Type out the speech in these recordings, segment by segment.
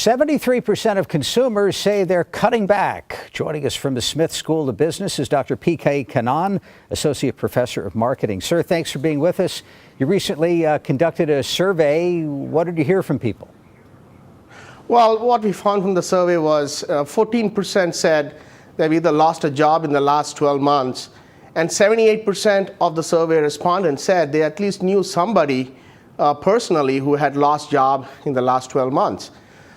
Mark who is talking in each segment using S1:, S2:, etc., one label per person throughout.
S1: 73% of consumers say they're cutting back. Joining us from the Smith School of Business is Dr. P.K. Kannan, Associate Professor of Marketing. Sir, thanks for being with us. You recently conducted a survey. What did you hear from people?
S2: Well, what we found from the survey was 14% said they've either lost a job in the last 12 months, and 78% of the survey respondents said they at least knew somebody personally who had lost job in the last 12 months.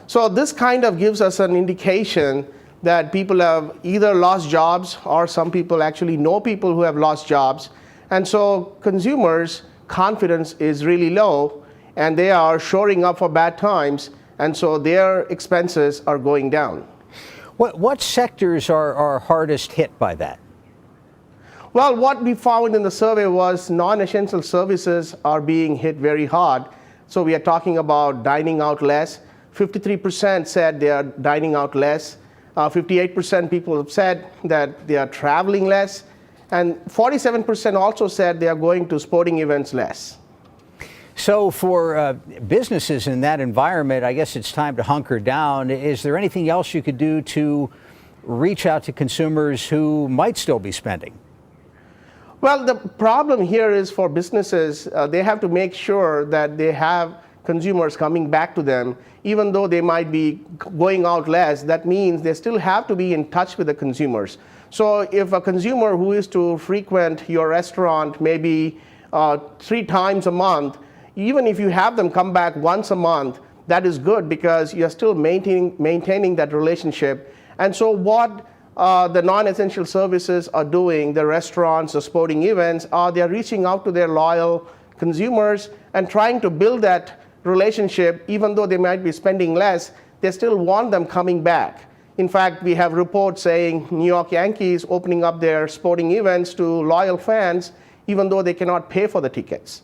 S2: So this kind of gives us an indication that people have either lost jobs or some people actually know people who have lost jobs. And so consumers' confidence is really low and they are shoring up for bad times, and so their expenses are going down.
S1: What sectors are hardest hit by that?
S2: Well, what we found in the survey was non-essential services are being hit very hard. So we are talking about dining out less. 53% said they are dining out less. 58% people have said that they are traveling less. And 47% also said they are going to sporting events less.
S1: So for businesses in that environment, I guess it's time to hunker down. Is there anything else you could do to reach out to consumers who might still be spending?
S2: Well, the problem here is for businesses, they have to make sure that they have consumers coming back to them. Even though they might be going out less, that means they still have to be in touch with the consumers. So if a consumer who is to frequent your restaurant maybe 3 times a month, even if you have them come back once a month, that is good because you're still maintaining that relationship. And so what the non-essential services are doing, the restaurants, the sporting events, they are reaching out to their loyal consumers and trying to build that relationship. Even though they might be spending less, they still want them coming back. In fact, we have reports saying New York Yankees opening up their sporting events to loyal fans, even though they cannot pay for the tickets.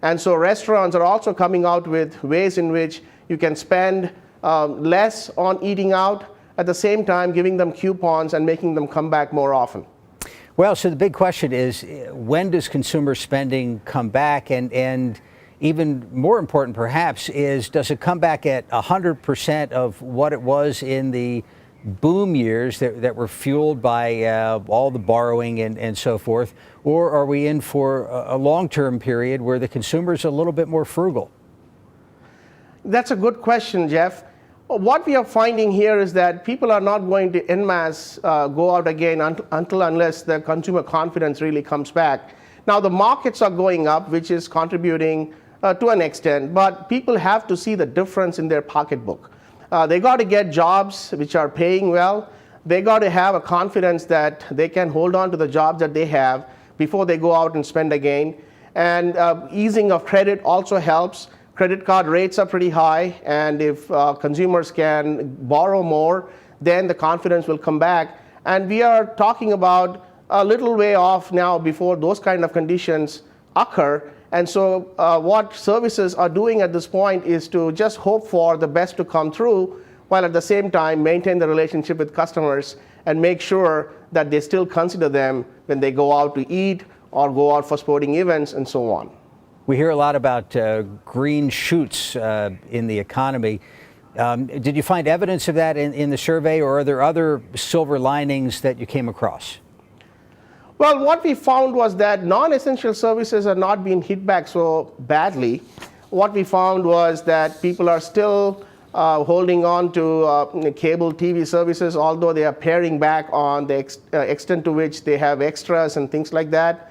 S2: And so restaurants are also coming out with ways in which you can spend less on eating out, at the same time giving them coupons and making them come back more often.
S1: Well, so the big question is, when does consumer spending come back? And even more important perhaps is, does it come back at 100% of what it was in the boom years that were fueled by all the borrowing and so forth? Or are we in for a long-term period where the consumer's a little bit more frugal?
S2: That's a good question, Jeff. What we are finding here is that people are not going to en masse go out again unless the consumer confidence really comes back. Now, the markets are going up, which is contributing to an extent, but people have to see the difference in their pocketbook. They got to get jobs which are paying well. They got to have a confidence that they can hold on to the jobs that they have before they go out and spend again. And easing of credit also helps. Credit card rates are pretty high, and if consumers can borrow more, then the confidence will come back. And we are talking about a little way off now before those kind of conditions occur. And so what services are doing at this point is to just hope for the best to come through, while at the same time maintain the relationship with customers and make sure that they still consider them when they go out to eat or go out for sporting events and so on.
S1: We hear a lot about green shoots in the economy. Did you find evidence of that in the survey, or are there other silver linings that you came across?
S2: Well, what we found was that non-essential services are not being hit back so badly. What we found was that people are still holding on to cable TV services, although they are paring back on the extent to which they have extras and things like that.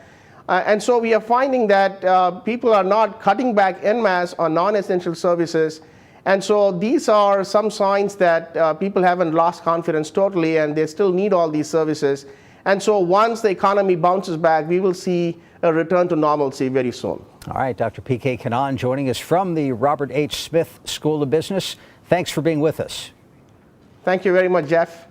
S2: And so we are finding that people are not cutting back en masse on non-essential services. And so these are some signs that people haven't lost confidence totally, and they still need all these services. And so once the economy bounces back, we will see a return to normalcy very soon.
S1: All right, Dr. P.K. Kannan joining us from the Robert H. Smith School of Business. Thanks for being with us.
S2: Thank you very much, Jeff.